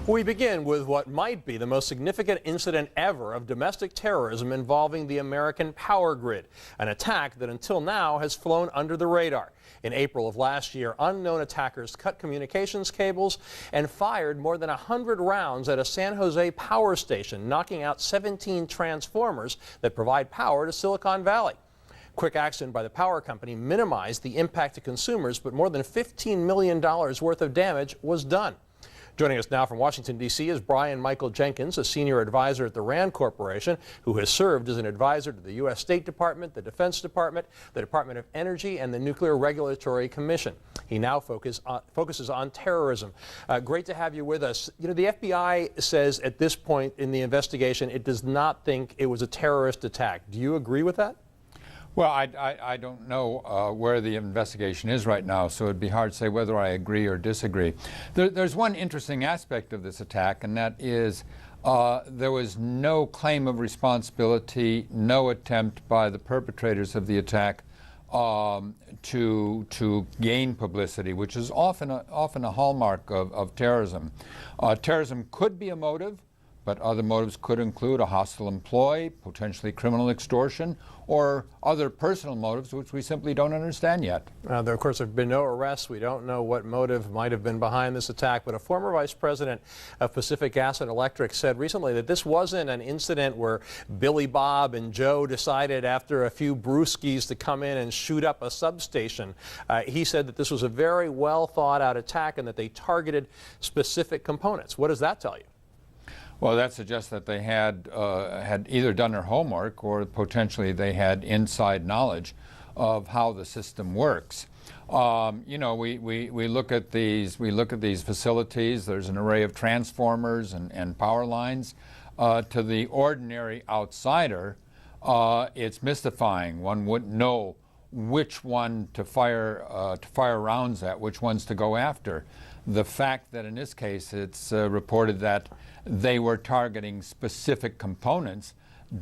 We begin with what might be the most significant incident ever of domestic terrorism involving the American power grid, an attack that until now has flown under the radar. In April of last year, unknown attackers cut communications cables and fired more than 100 rounds at a San Jose power station, knocking out 17 transformers that provide power to Silicon Valley. Quick action by the power company minimized the impact to consumers, but more than $15 million worth of damage was done. Joining us now from Washington, D.C. is Brian Michael Jenkins, a senior advisor at the RAND Corporation, who has served as an advisor to the U.S. State Department, the Defense Department, the Department of Energy, and the Nuclear Regulatory Commission. He now focuses on terrorism. Great to have you with us. You know, the FBI says at this point in the investigation it does not think it was a terrorist attack. Do you agree with that? Well, I don't know where the investigation is right now, so it'd be hard to say whether I agree or disagree. There's one interesting aspect of this attack, and that is there was no claim of responsibility, no attempt by the perpetrators of the attack to gain publicity, which is often a hallmark of terrorism. Terrorism could be a motive, but other motives could include a hostile employee, potentially criminal extortion, or other personal motives which we simply don't understand yet. There, of course, have been no arrests. We don't know what motive might have been behind this attack, but a former vice president of Pacific Gas and Electric said recently that this wasn't an incident where Billy Bob and Joe decided after a few brewskis to come in and shoot up a substation. He said that this was a very well thought out attack and that they targeted specific components. What does that tell you? Well, that suggests that they had either done their homework or potentially they had inside knowledge of how the system works. You know, we look at these facilities. There's an array of transformers and power lines. To the ordinary outsider, it's mystifying. One wouldn't know which one to fire rounds at, which ones to go after. The fact that in this case it's reported that they were targeting specific components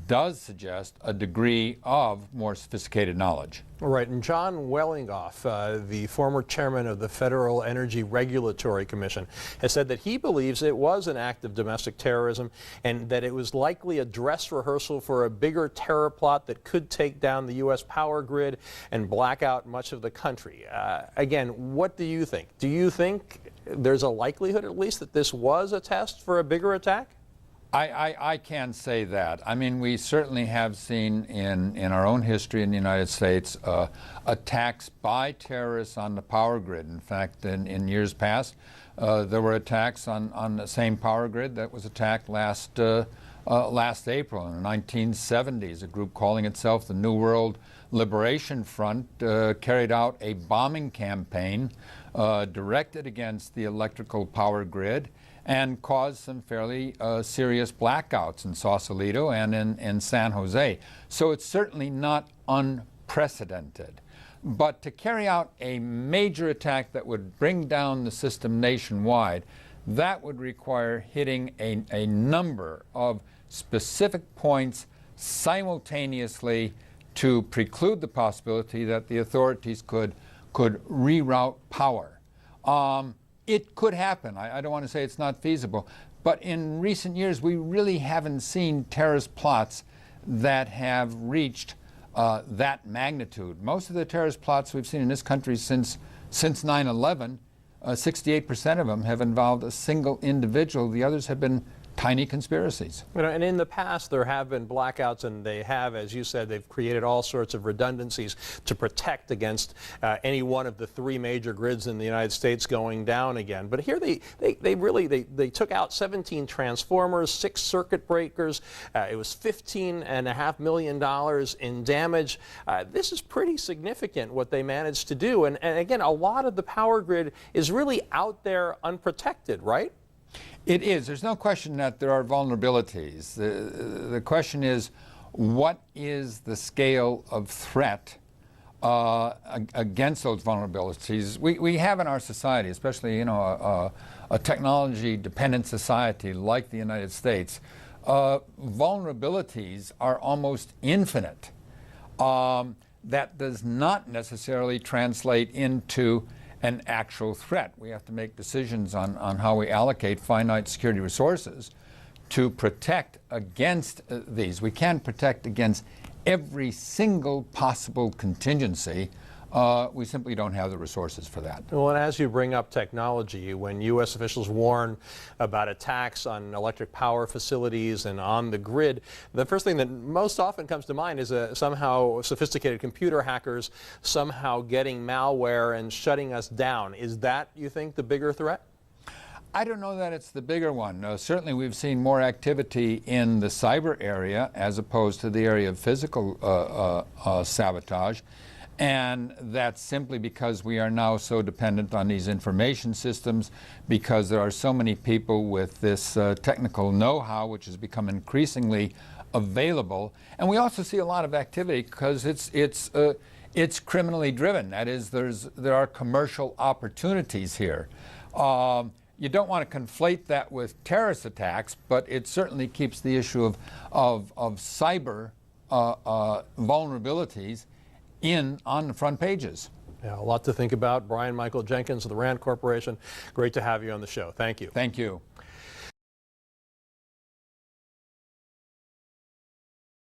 does suggest a degree of more sophisticated knowledge. Right, and John Wellingoff, the former chairman of the Federal Energy Regulatory Commission, has said that he believes it was an act of domestic terrorism and that it was likely a dress rehearsal for a bigger terror plot that could take down the U.S. power grid and black out much of the country. Again, what do you think? Do you think there's a likelihood, at least, that this was a test for a bigger attack? I can say that. I mean, we certainly have seen in our own history in the United States attacks by terrorists on the power grid. In fact, in years past, there were attacks on the same power grid that was attacked last April. In the 1970s, a group calling itself the New World Liberation Front carried out a bombing campaign directed against the electrical power grid and caused some fairly serious blackouts in Sausalito and in San Jose. So it's certainly not unprecedented. But to carry out a major attack that would bring down the system nationwide, that would require hitting a number of specific points simultaneously to preclude the possibility that the authorities could reroute power. It could happen. I don't want to say it's not feasible, but in recent years we really haven't seen terrorist plots that have reached that magnitude. Most of the terrorist plots we've seen in this country since 9/11, 68% of them have involved a single individual. The others have been tiny conspiracies. You know, and in the past there have been blackouts, and they have, as you said, they've created all sorts of redundancies to protect against any one of the three major grids in the United States going down again. But here they took out 17 transformers, 6 circuit breakers. It was $15.5 million in damage. This is pretty significant what they managed to do. And again, a lot of the power grid is really out there unprotected, right? It is. There's no question that there are vulnerabilities. The question is, what is the scale of threat against those vulnerabilities? We have in our society, especially, you know, a technology-dependent society like the United States, vulnerabilities are almost infinite. That does not necessarily translate into an actual threat. We have to make decisions on how we allocate finite security resources to protect against these. We can't protect against every single possible contingency. We simply don't have the resources for that. Well, and as you bring up technology, when U.S. officials warn about attacks on electric power facilities and on the grid, the first thing that most often comes to mind is somehow sophisticated computer hackers somehow getting malware and shutting us down. Is that, you think, the bigger threat? I don't know that it's the bigger one. Certainly we've seen more activity in the cyber area as opposed to the area of physical sabotage. And that's simply because we are now so dependent on these information systems, because there are so many people with this technical know-how, which has become increasingly available. And we also see a lot of activity because it's criminally driven. That is, there are commercial opportunities here. You don't want to conflate that with terrorist attacks, but it certainly keeps the issue of cyber vulnerabilities on the front pages. Yeah, a lot to think about. Brian Michael Jenkins of the RAND Corporation, great to have you on the show. Thank you. Thank you.